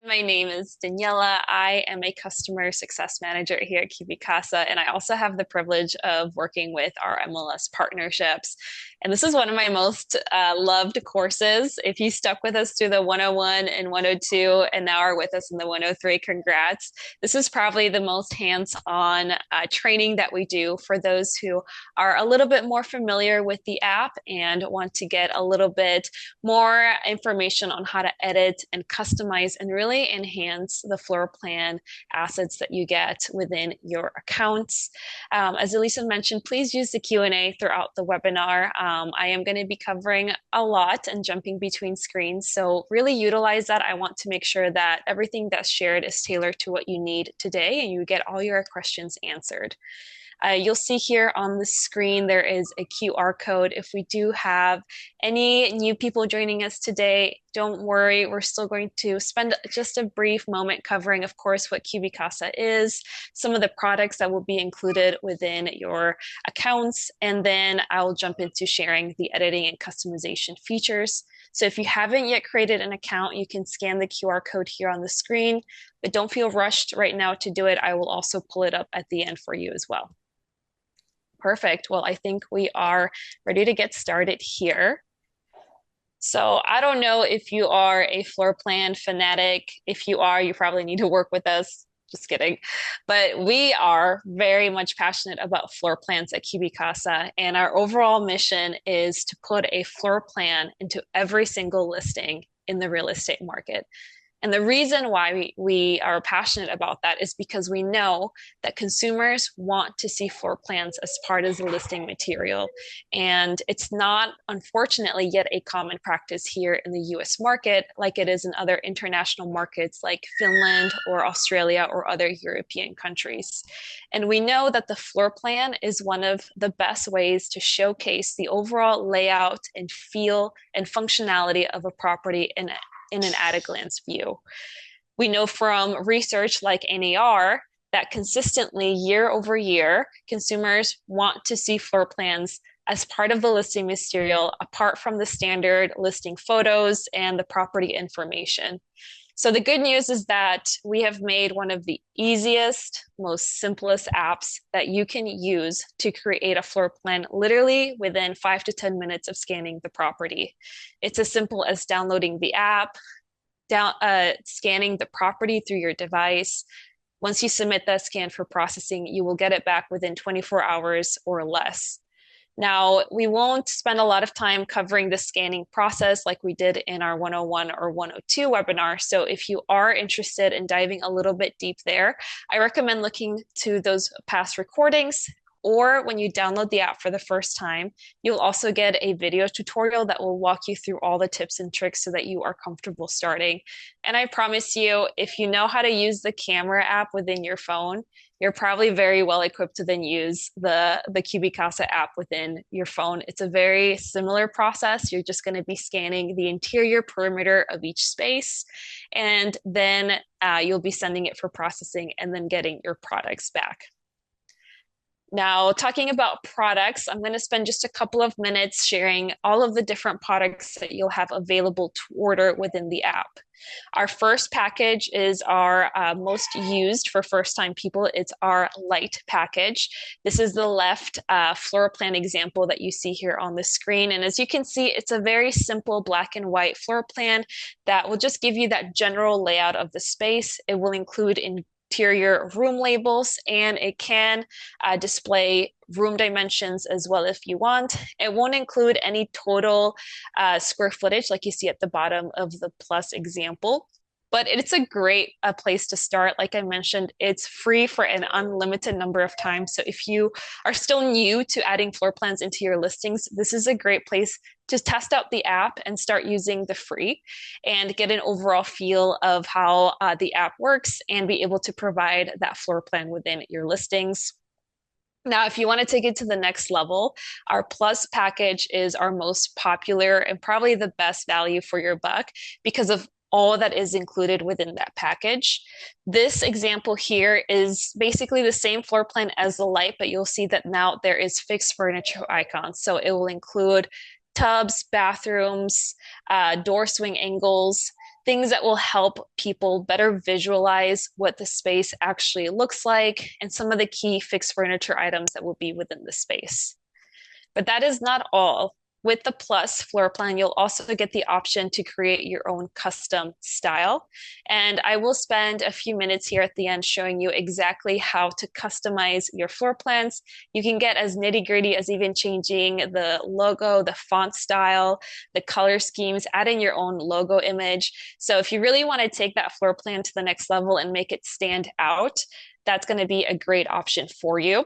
My name is Daniela. I am a customer success manager here at CubiCasa, and I also have the privilege of working with our MLS partnerships. And this is one of my most loved courses. If you stuck with us through the 101 and 102 and now are with us in the 103, congrats. This is probably the most hands-on training that we do for those who are a little bit more familiar with the app and want to get a little bit more information on how to edit and customize and really enhance the floor plan assets that you get within your accounts. As Elisa mentioned, please use the Q&A throughout the webinar. I am going to be covering a lot and jumping between screens, so really utilize that. I want to make sure that everything that's shared is tailored to what you need today and you get all your questions answered. You'll see here on the screen, there is a QR code. If we do have any new people joining us today, don't worry, we're still going to spend just a brief moment covering, of course, what CubiCasa is, some of the products that will be included within your accounts, and then I'll jump into sharing the editing and customization features. So if you haven't yet created an account, you can scan the QR code here on the screen, but don't feel rushed right now to do it. I will also pull it up at the end for you as well. Perfect. Well, I think we are ready to get started here. So I don't know if you are a floor plan fanatic. If you are, you probably need to work with us. Just kidding. But we are very much passionate about floor plans at CubiCasa, and our overall mission is to put a floor plan into every single listing in the real estate market. And the reason why we are passionate about that is because we know that consumers want to see floor plans as part of the listing material. And it's not, unfortunately, yet a common practice here in the US market, like it is in other international markets like Finland or Australia or other European countries. And we know that the floor plan is one of the best ways to showcase the overall layout and feel and functionality of a property in an at-a-glance view. We know from research like NAR that consistently year over year, consumers want to see floor plans as part of the listing material, apart from the standard listing photos and the property information. So the good news is that we have made one of the easiest, most simplest apps that you can use to create a floor plan literally within 5 to 10 minutes of scanning the property. It's as simple as downloading the app, scanning the property through your device. Once you submit that scan for processing, you will get it back within 24 hours or less. Now, we won't spend a lot of time covering the scanning process like we did in our 101 or 102 webinar. So if you are interested in diving a little bit deep there, I recommend looking to those past recordings. Or when you download the app for the first time, you'll also get a video tutorial that will walk you through all the tips and tricks so that you are comfortable starting. And I promise you, if you know how to use the camera app within your phone, you're probably very well equipped to then use the CubiCasa app within your phone. It's a very similar process. You're just going to be scanning the interior perimeter of each space, and then you'll be sending it for processing and then getting your products back. Now, talking about products, I'm going to spend just a couple of minutes sharing all of the different products that you'll have available to order within the app. Our first package is our most used for first-time people. It's our light package. This is the left floor plan example that you see here on the screen. And as you can see, it's a very simple black and white floor plan that will just give you that general layout of the space. It will include interior room labels, and it can display room dimensions as well if you want. It won't include any total square footage like you see at the bottom of the plus example. But it's a great place to start. Like I mentioned, it's free for an unlimited number of times. So if you are still new to adding floor plans into your listings, this is a great place to test out the app and start using the free and get an overall feel of how the app works and be able to provide that floor plan within your listings. Now, if you want to take it to the next level, our Plus package is our most popular and probably the best value for your buck because of all that is included within that package. This example here is basically the same floor plan as the light, but you'll see that now there is fixed furniture icons. So it will include tubs, bathrooms, door swing angles, things that will help people better visualize what the space actually looks like and some of the key fixed furniture items that will be within the space. But that is not all. With the Plus floor plan, you'll also get the option to create your own custom style. And I will spend a few minutes here at the end showing you exactly how to customize your floor plans. You can get as nitty-gritty as even changing the logo, the font style, the color schemes, adding your own logo image. So if you really want to take that floor plan to the next level and make it stand out, that's going to be a great option for you.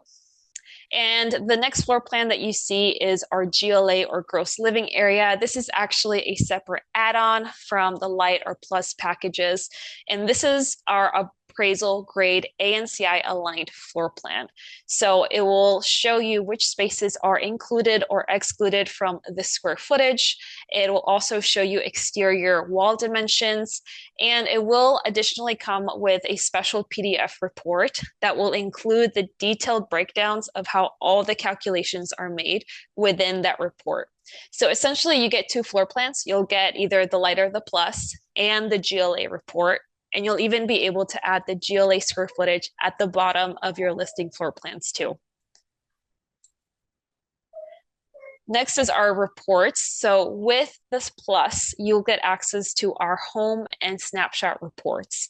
And the next floor plan that you see is our GLA or gross living area. This is actually a separate add-on from the Light or Plus packages. And this is our appraisal grade ANCI aligned floor plan. So it will show you which spaces are included or excluded from the square footage. It will also show you exterior wall dimensions, and it will additionally come with a special PDF report that will include the detailed breakdowns of how all the calculations are made within that report. So essentially, you get two floor plans. You'll get either the Light or the Plus and the GLA report. And you'll even be able to add the GLA square footage at the bottom of your listing floor plans too. Next is our reports. So with this Plus, you'll get access to our home and snapshot reports.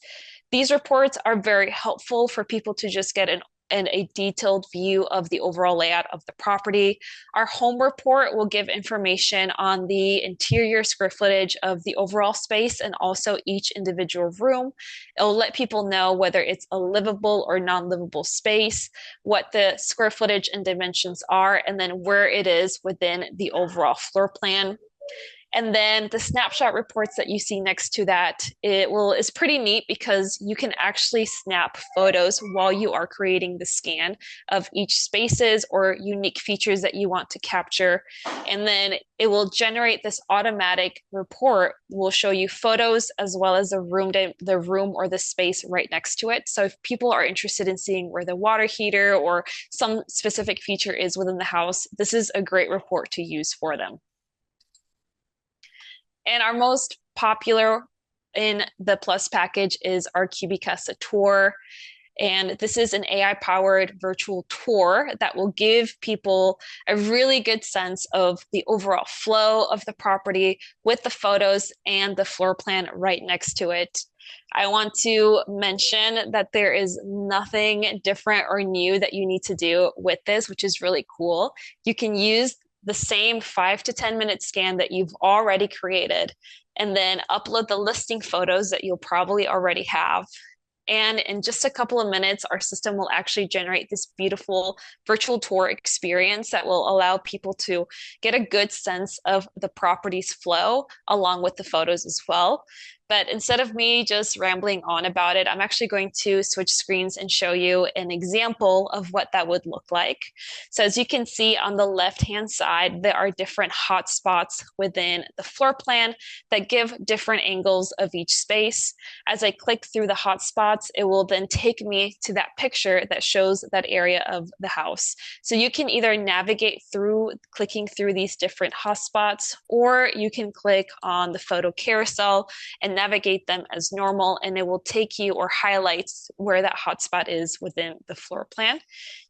These reports are very helpful for people to just get a detailed view of the overall layout of the property. Our home report will give information on the interior square footage of the overall space and also each individual room. It'll let people know whether it's a livable or non-livable space, what the square footage and dimensions are, and then where it is within the overall floor plan. And then the snapshot reports that you see next to that, is pretty neat because you can actually snap photos while you are creating the scan of each spaces or unique features that you want to capture. And then it will generate this automatic report. Will show you photos as well as the room or the space right next to it. So if people are interested in seeing where the water heater or some specific feature is within the house, this is a great report to use for them. And our most popular in the Plus package is our CubiCasa tour. And this is an AI-powered virtual tour that will give people a really good sense of the overall flow of the property with the photos and the floor plan right next to it. I want to mention that there is nothing different or new that you need to do with this, which is really cool. You can use the same 5 to 10 minute scan that you've already created, and then upload the listing photos that you'll probably already have. And in just a couple of minutes, our system will actually generate this beautiful virtual tour experience that will allow people to get a good sense of the property's flow along with the photos as well. But instead of me just rambling on about it, I'm actually going to switch screens and show you an example of what that would look like. So as you can see on the left-hand side, there are different hotspots within the floor plan that give different angles of each space. As I click through the hotspots, it will then take me to that picture that shows that area of the house. So you can either navigate through clicking through these different hotspots, or you can click on the photo carousel and navigate them as normal, and it will take you or highlight where that hotspot is within the floor plan.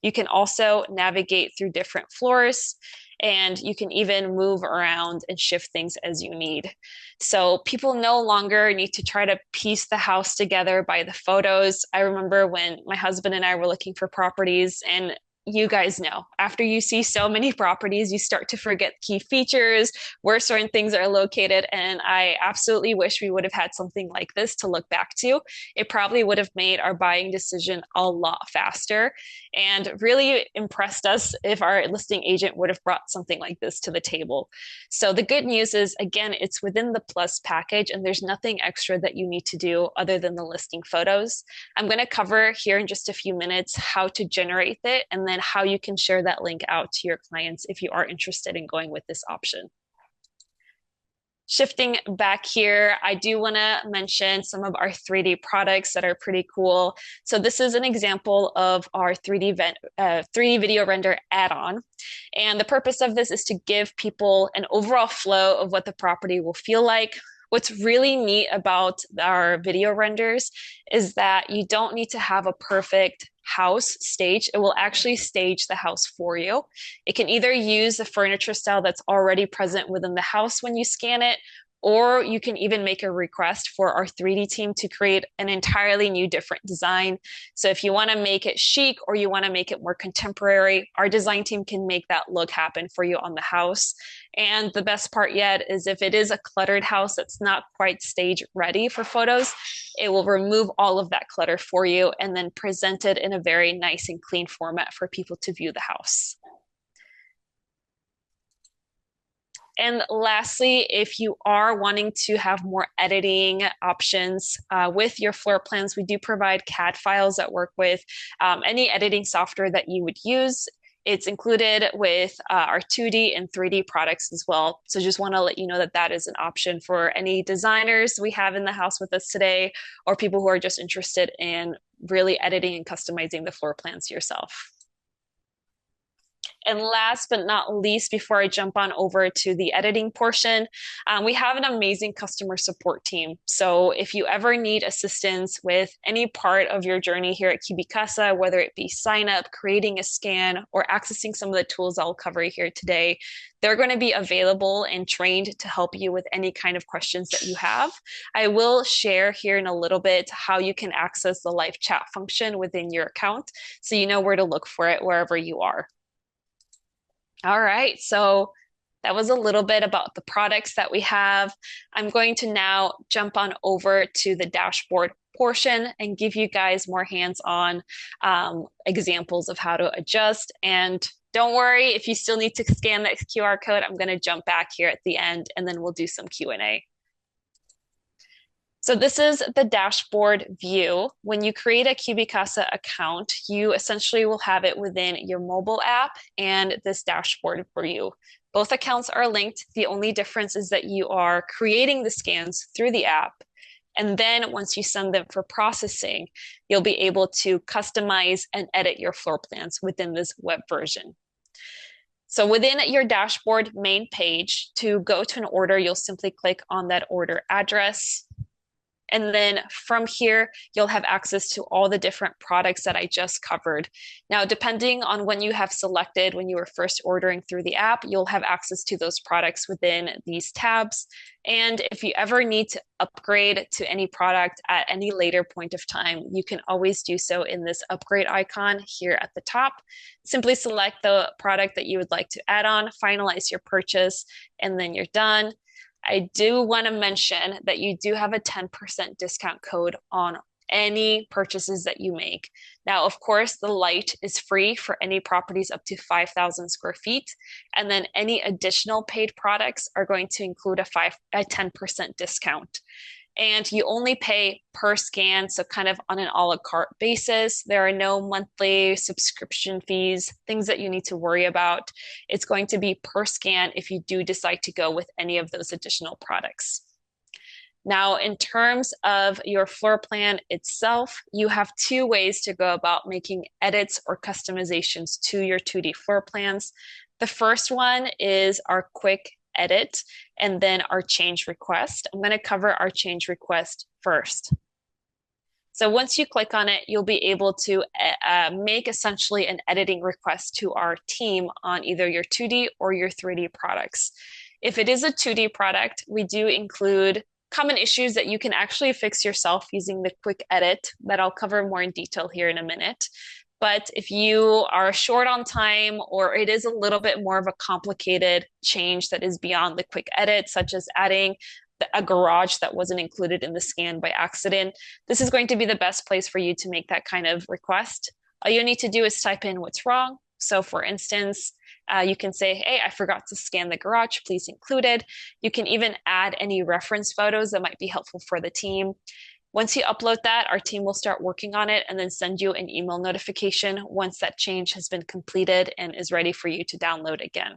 You can also navigate through different floors, and you can even move around and shift things as you need. So people no longer need to try to piece the house together by the photos. I remember when my husband and I were looking for properties, and you guys know, after you see so many properties, you start to forget key features, where certain things are located. And I absolutely wish we would have had something like this to look back to. It probably would have made our buying decision a lot faster and really impressed us if our listing agent would have brought something like this to the table. So the good news is, again, it's within the Plus package and there's nothing extra that you need to do other than the listing photos. I'm going to cover here in just a few minutes how to generate it and then how you can share that link out to your clients if you are interested in going with this option. Shifting back here, I do want to mention some of our 3D products that are pretty cool. So this is an example of our 3D video render add-on. And the purpose of this is to give people an overall flow of what the property will feel like What's really neat about our video renders is that you don't need to have a perfect house stage. It will actually stage the house for you. It can either use the furniture style that's already present within the house when you scan it, or you can even make a request for our 3D team to create an entirely new different design. So if you want to make it chic or you want to make it more contemporary, our design team can make that look happen for you on the house. And the best part yet is if it is a cluttered house that's not quite stage ready for photos, it will remove all of that clutter for you and then present it in a very nice and clean format for people to view the house. And lastly, if you are wanting to have more editing options with your floor plans, we do provide CAD files that work with any editing software that you would use. It's included with our 2D and 3D products as well. So just want to let you know that that is an option for any designers we have in the house with us today, or people who are just interested in really editing and customizing the floor plans yourself. And last but not least, before I jump on over to the editing portion, we have an amazing customer support team. So if you ever need assistance with any part of your journey here at CubiCasa, whether it be sign up, creating a scan, or accessing some of the tools I'll cover here today, they're going to be available and trained to help you with any kind of questions that you have. I will share here in a little bit how you can access the live chat function within your account so you know where to look for it wherever you are. All right, so that was a little bit about the products that we have. I'm going to now jump on over to the dashboard portion and give you guys more hands-on examples of how to adjust. And don't worry, if you still need to scan that QR code, I'm going to jump back here at the end and then we'll do some Q&A. So this is the dashboard view. When you create a CubiCasa account, you essentially will have it within your mobile app and this dashboard view. Both accounts are linked. The only difference is that you are creating the scans through the app. And then once you send them for processing, you'll be able to customize and edit your floor plans within this web version. So within your dashboard main page, to go to an order, you'll simply click on that order address. And then from here, you'll have access to all the different products that I just covered. Now, depending on when you have selected, when you were first ordering through the app, you'll have access to those products within these tabs. And if you ever need to upgrade to any product at any later point of time, you can always do so in this upgrade icon here at the top. Simply select the product that you would like to add on, finalize your purchase, and then you're done. I do want to mention that you do have a 10% discount code on any purchases that you make. Now, of course, the light is free for any properties up to 5,000 square feet. And then any additional paid products are going to include a 10% discount. And you only pay per scan, so kind of on an a la carte basis. There are no monthly subscription fees, things that you need to worry about. It's going to be per scan if you do decide to go with any of those additional products. Now, in terms of your floor plan itself, you have two ways to go about making edits or customizations to your 2D floor plans. The first one is our quick edit and then our change request. I'm going to cover our change request first. So once you click on it, you'll be able to make essentially an editing request to our team on either your 2D or your 3D products. If it is a 2D product, we do include common issues that you can actually fix yourself using the quick edit that I'll cover more in detail here in a minute. But if you are short on time or it is a little bit more of a complicated change that is beyond the quick edit, such as adding a garage that wasn't included in the scan by accident, this is going to be the best place for you to make that kind of request. All you need to do is type in what's wrong. So for instance, you can say, hey, I forgot to scan the garage, please include it. You can even add any reference photos that might be helpful for the team. Once you upload that, our team will start working on it and then send you an email notification once that change has been completed and is ready for you to download again.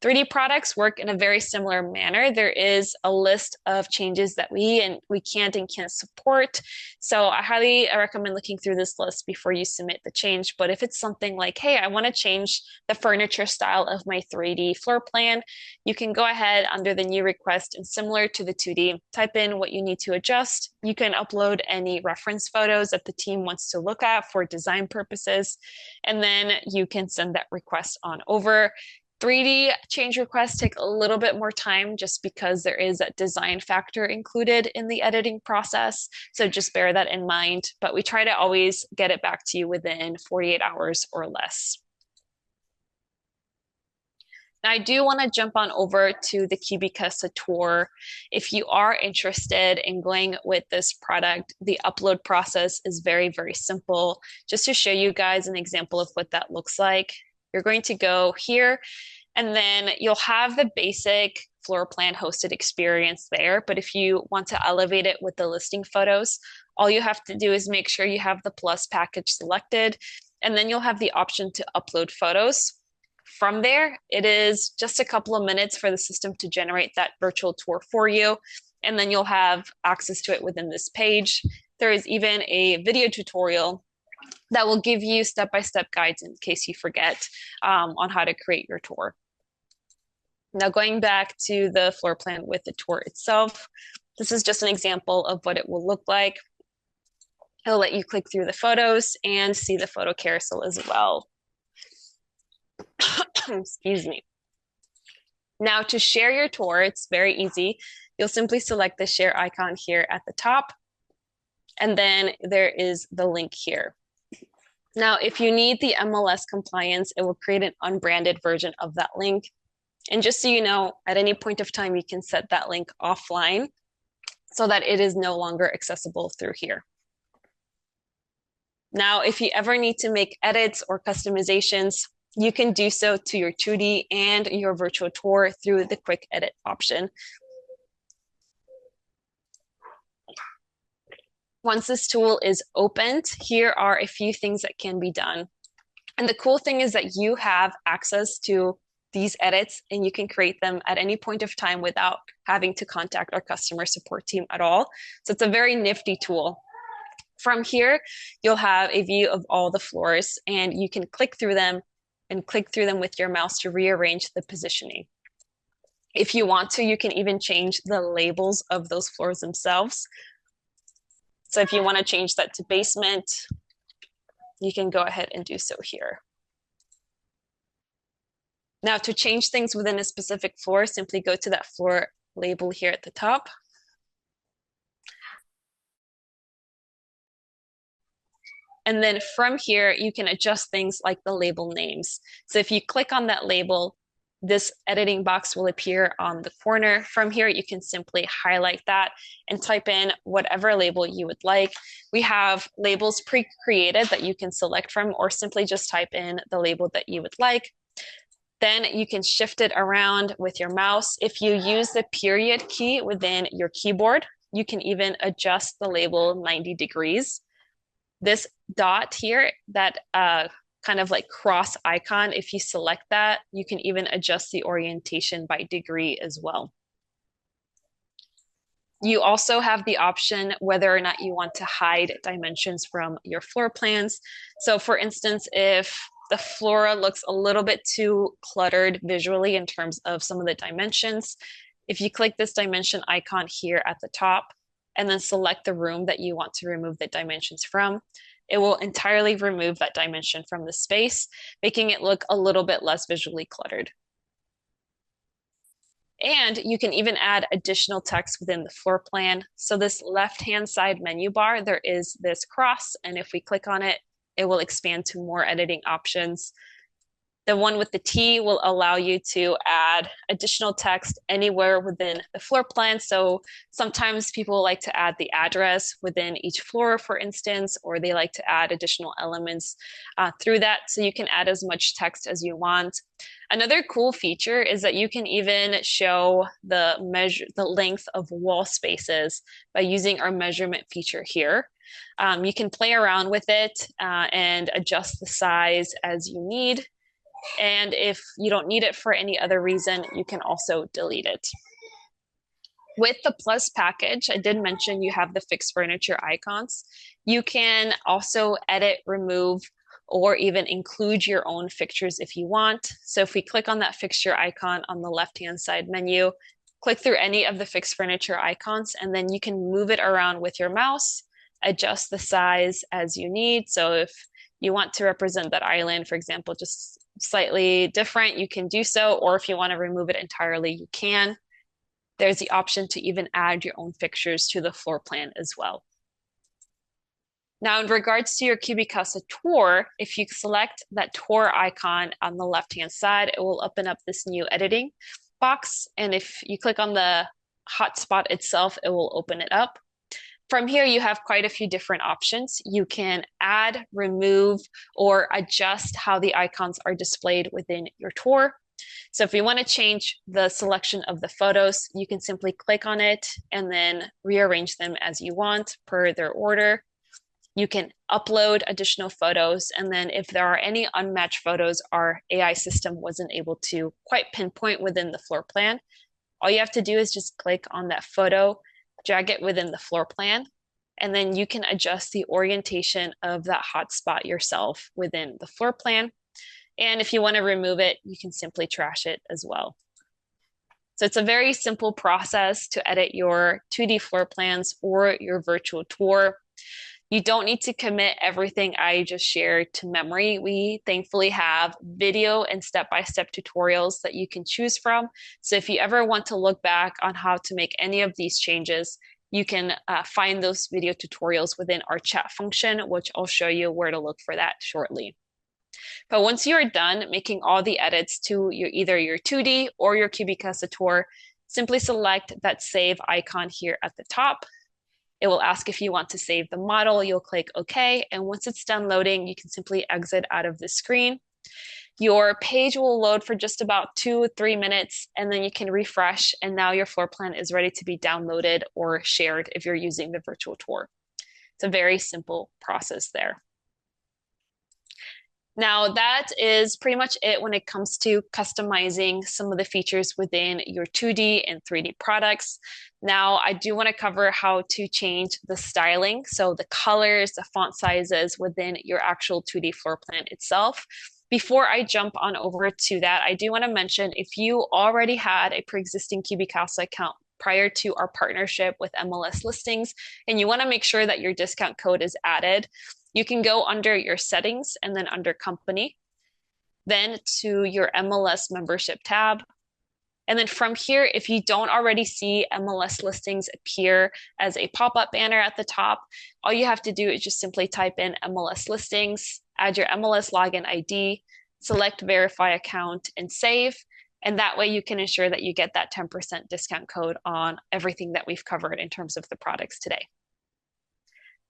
3D products work in a very similar manner. There is a list of changes that we can't and can't support. So I highly recommend looking through this list before you submit the change. But if it's something like, hey, I want to change the furniture style of my 3D floor plan, you can go ahead under the new request and similar to the 2D, type in what you need to adjust. You can upload any reference photos that the team wants to look at for design purposes, and then you can send that request on over. 3D change requests take a little bit more time just because there is a design factor included in the editing process. So just bear that in mind. But we try to always get it back to you within 48 hours or less. Now, I do want to jump on over to the CubiCasa tour. If you are interested in going with this product, the upload process is very, very simple. Just to show you guys an example of what that looks like, you're going to go here, and then you'll have the basic floor plan hosted experience there. But if you want to elevate it with the listing photos, all you have to do is make sure you have the Plus package selected, and then you'll have the option to upload photos. From there, it is just a couple of minutes for the system to generate that virtual tour for you, and then you'll have access to it within this page. There is even a video tutorial that will give you step-by-step guides in case you forget on how to create your tour. Now, going back to the floor plan with the tour itself, this is just an example of what it will look like. It'll let you click through the photos and see the photo carousel as well. Excuse me. Now, to share your tour, it's very easy. You'll simply select the share icon here at the top, and then there is the link here. Now, if you need the MLS compliance, it will create an unbranded version of that link. And just so you know, at any point of time, you can set that link offline so that it is no longer accessible through here. Now, if you ever need to make edits or customizations, you can do so to your 2D and your virtual tour through the quick edit option. Once this tool is opened, here are a few things that can be done. And the cool thing is that you have access to these edits and you can create them at any point of time without having to contact our customer support team at all. So it's a very nifty tool. From here, you'll have a view of all the floors, and you can click through them with your mouse to rearrange the positioning. If you want to, you can even change the labels of those floors themselves. So if you want to change that to basement, you can go ahead and do so here. Now, to change things within a specific floor, simply go to that floor label here at the top. And then from here, you can adjust things like the label names. So if you click on that label, this editing box will appear on the corner. From here, you can simply highlight that and type in whatever label you would like. We have labels pre-created that you can select from, or simply just type in the label that you would like. Then you can shift it around with your mouse. If you use the period key within your keyboard, you can even adjust the label 90 degrees. This dot here, that kind of like cross icon, if you select that, you can even adjust the orientation by degree as well. You also have the option whether or not you want to hide dimensions from your floor plans. So for instance, if the floor looks a little bit too cluttered visually in terms of some of the dimensions, if you click this dimension icon here at the top, and then select the room that you want to remove the dimensions from, it will entirely remove that dimension from the space, making it look a little bit less visually cluttered. And you can even add additional text within the floor plan. So this left-hand side menu bar, there is this cross, and if we click on it, it will expand to more editing options. The one with the T will allow you to add additional text anywhere within the floor plan. So sometimes people like to add the address within each floor, for instance, or they like to add additional elements through that. So you can add as much text as you want. Another cool feature is that you can even show the length of wall spaces by using our measurement feature here. You can play around with it and adjust the size as you need. And if you don't need it for any other reason, you can also delete it. With the Plus package, I did mention you have the fixed furniture icons. You can also edit, remove, or even include your own fixtures if you want. So if we click on that fixture icon on the left-hand side menu, click through any of the fixed furniture icons, and then you can move it around with your mouse, adjust the size as you need. So if you want to represent that island, for example, just slightly different, you can do so. Or if you want to remove it entirely, you can. There's the option to even add your own fixtures to the floor plan as well. Now, in regards to your CubiCasa tour, if you select that tour icon on the left-hand side, it will open up this new editing box. And if you click on the hotspot itself, it will open it up. From here, you have quite a few different options. You can add, remove, or adjust how the icons are displayed within your tour. So if you want to change the selection of the photos, you can simply click on it and then rearrange them as you want per their order. You can upload additional photos, and then if there are any unmatched photos our AI system wasn't able to quite pinpoint within the floor plan, all you have to do is just click on that photo, drag it within the floor plan, and then you can adjust the orientation of that hotspot yourself within the floor plan. And if you want to remove it, you can simply trash it as well. So it's a very simple process to edit your 2D floor plans or your virtual tour. You don't need to commit everything I just shared to memory. We thankfully have video and step-by-step tutorials that you can choose from. So if you ever want to look back on how to make any of these changes, you can find those video tutorials within our chat function, which I'll show you where to look for that shortly. But once you are done making all the edits to either your 2D or your CubiCasa tour, simply select that save icon here at the top. It will ask if you want to save the model. You'll click OK. And once it's done loading, you can simply exit out of the screen. Your page will load for just about 2-3 minutes, and then you can refresh. And now your floor plan is ready to be downloaded or shared if you're using the virtual tour. It's a very simple process there. Now, that is pretty much it when it comes to customizing some of the features within your 2D and 3D products. Now, I do want to cover how to change the styling, so the colors, the font sizes within your actual 2D floor plan itself. Before I jump on over to that, I do want to mention if you already had a pre-existing CubiCasa account prior to our partnership with MLS Listings, and you want to make sure that your discount code is added, you can go under your settings and then under company, then to your MLS membership tab. And then from here, if you don't already see MLS listings appear as a pop-up banner at the top, all you have to do is just simply type in MLS listings, add your MLS login ID, select verify account and save. And that way you can ensure that you get that 10% discount code on everything that we've covered in terms of the products today.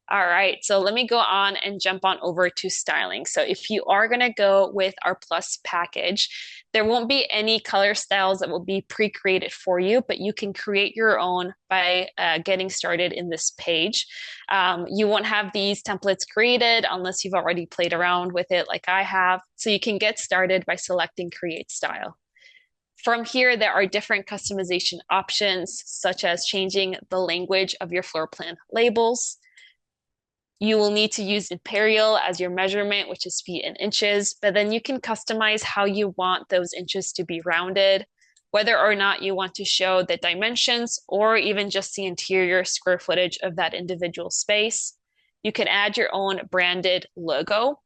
All right, so let me go on and jump on over to styling. So if you are going to go with our Plus package, there won't be any color styles that will be pre-created for you, but you can create your own by getting started in this page. You won't have these templates created unless you've already played around with it like I have. So you can get started by selecting Create Style. From here, there are different customization options, such as changing the language of your floor plan labels. You will need to use imperial as your measurement, which is feet and inches, but then you can customize how you want those inches to be rounded, whether or not you want to show the dimensions or even just the interior square footage of that individual space. You can add your own branded logo,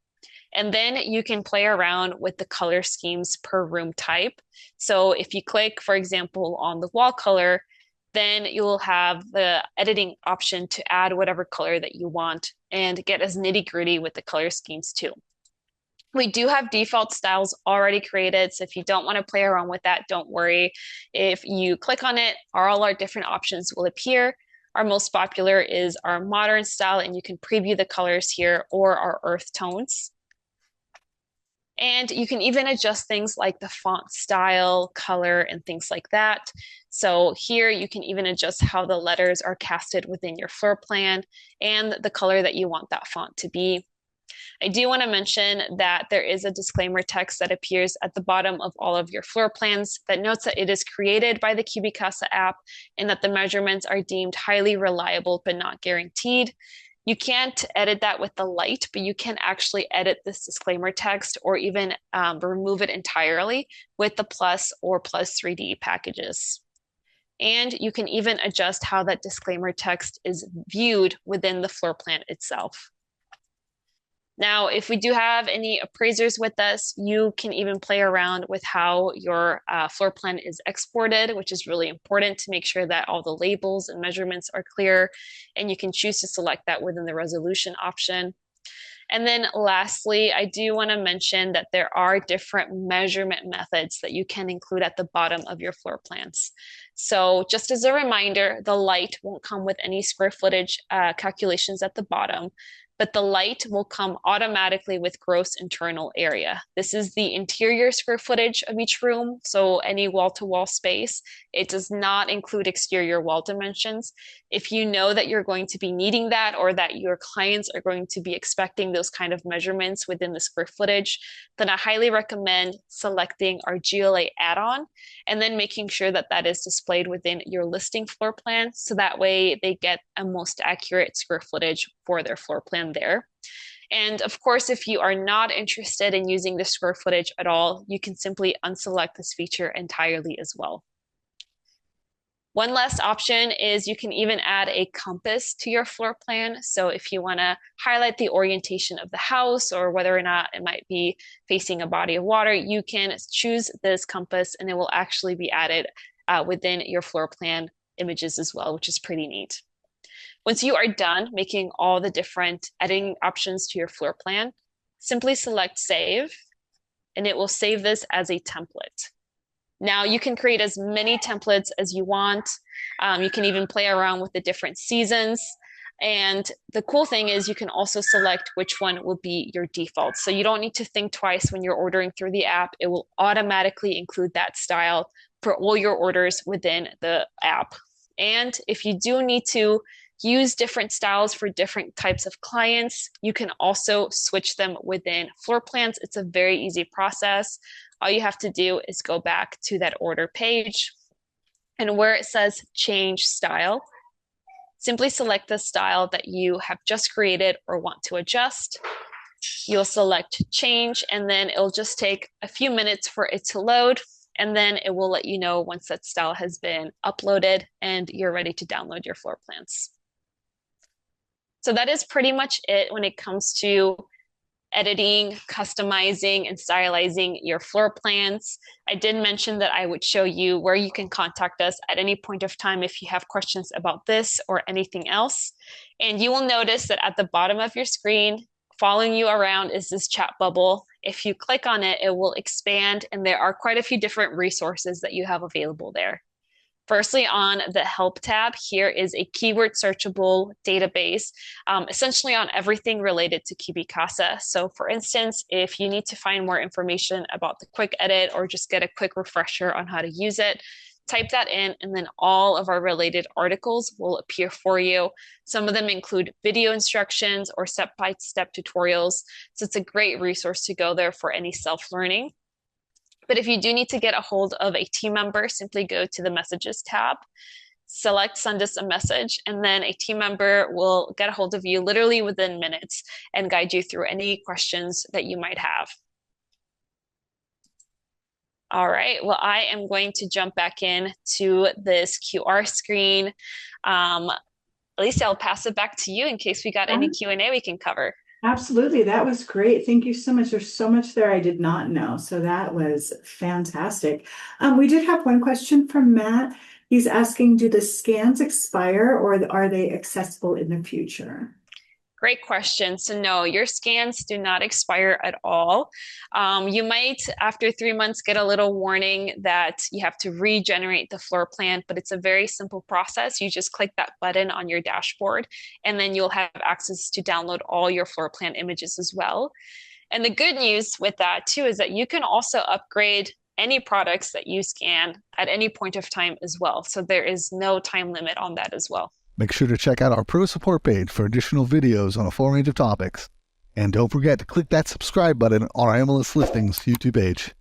and then you can play around with the color schemes per room type. So if you click, for example, on the wall color, then you will have the editing option to add whatever color that you want and get as nitty-gritty with the color schemes too. We do have default styles already created, so if you don't want to play around with that, don't worry. If you click on it, all our different options will appear. Our most popular is our modern style, and you can preview the colors here, or our earth tones. And you can even adjust things like the font style, color, and things like that. So here you can even adjust how the letters are casted within your floor plan and the color that you want that font to be. I do want to mention that there is a disclaimer text that appears at the bottom of all of your floor plans that notes that it is created by the CubiCasa app and that the measurements are deemed highly reliable but not guaranteed. You can't edit that with the light, but you can actually edit this disclaimer text or even remove it entirely with the Plus or Plus 3D packages. And you can even adjust how that disclaimer text is viewed within the floor plan itself. Now, if we do have any appraisers with us, you can even play around with how your floor plan is exported, which is really important to make sure that all the labels and measurements are clear. And you can choose to select that within the resolution option. And then lastly, I do want to mention that there are different measurement methods that you can include at the bottom of your floor plans. So just as a reminder, the light won't come with any square footage calculations at the bottom, but the light will come automatically with gross internal area. This is the interior square footage of each room, so any wall-to-wall space. It does not include exterior wall dimensions. If you know that you're going to be needing that or that your clients are going to be expecting those kind of measurements within the square footage, then I highly recommend selecting our GLA add-on and then making sure that that is displayed within your listing floor plan so that way they get a most accurate square footage for their floor plan there. And of course, if you are not interested in using the square footage at all, you can simply unselect this feature entirely as well. One last option is you can even add a compass to your floor plan. So if you want to highlight the orientation of the house or whether or not it might be facing a body of water, you can choose this compass and it will actually be added within your floor plan images as well, which is pretty neat. Once you are done making all the different editing options to your floor plan, simply select Save, and it will save this as a template. Now you can create as many templates as you want. You can even play around with the different seasons. And the cool thing is you can also select which one will be your default. So you don't need to think twice when you're ordering through the app. It will automatically include that style for all your orders within the app. And if you do need to use different styles for different types of clients, you can also switch them within floor plans. It's a very easy process. All you have to do is go back to that order page, and where it says change style, simply select the style that you have just created or want to adjust. You'll select change, and then it'll just take a few minutes for it to load, and then it will let you know once that style has been uploaded and you're ready to download your floor plans. So that is pretty much it when it comes to editing, customizing, and stylizing your floor plans. I did mention that I would show you where you can contact us at any point of time if you have questions about this or anything else. And you will notice that at the bottom of your screen, following you around is this chat bubble. If you click on it, it will expand, and there are quite a few different resources that you have available there. Firstly, on the Help tab, here is a keyword searchable database, essentially on everything related to CubiCasa. So for instance, if you need to find more information about the quick edit or just get a quick refresher on how to use it, type that in, and then all of our related articles will appear for you. Some of them include video instructions or step-by-step tutorials. So it's a great resource to go there for any self-learning. But if you do need to get a hold of a team member, simply go to the Messages tab, select Send us a message, and then a team member will get a hold of you literally within minutes and guide you through any questions that you might have. All right, well, I am going to jump back in to this QR screen. Lisa, I'll pass it back to you in case we got any Q&A we can cover. Absolutely. That was great. Thank you so much. There's so much there I did not know. So that was fantastic. We did have one question from Matt. He's asking, do the scans expire or are they accessible in the future? Great question. So no, your scans do not expire at all. You might, after 3 months, get a little warning that you have to regenerate the floor plan, but it's a very simple process. You just click that button on your dashboard, and then you'll have access to download all your floor plan images as well. And the good news with that too is that you can also upgrade any products that you scan at any point of time as well. So there is no time limit on that as well. Make sure to check out our Pro Support page for additional videos on a full range of topics. And don't forget to click that subscribe button on our MLS Listings YouTube page.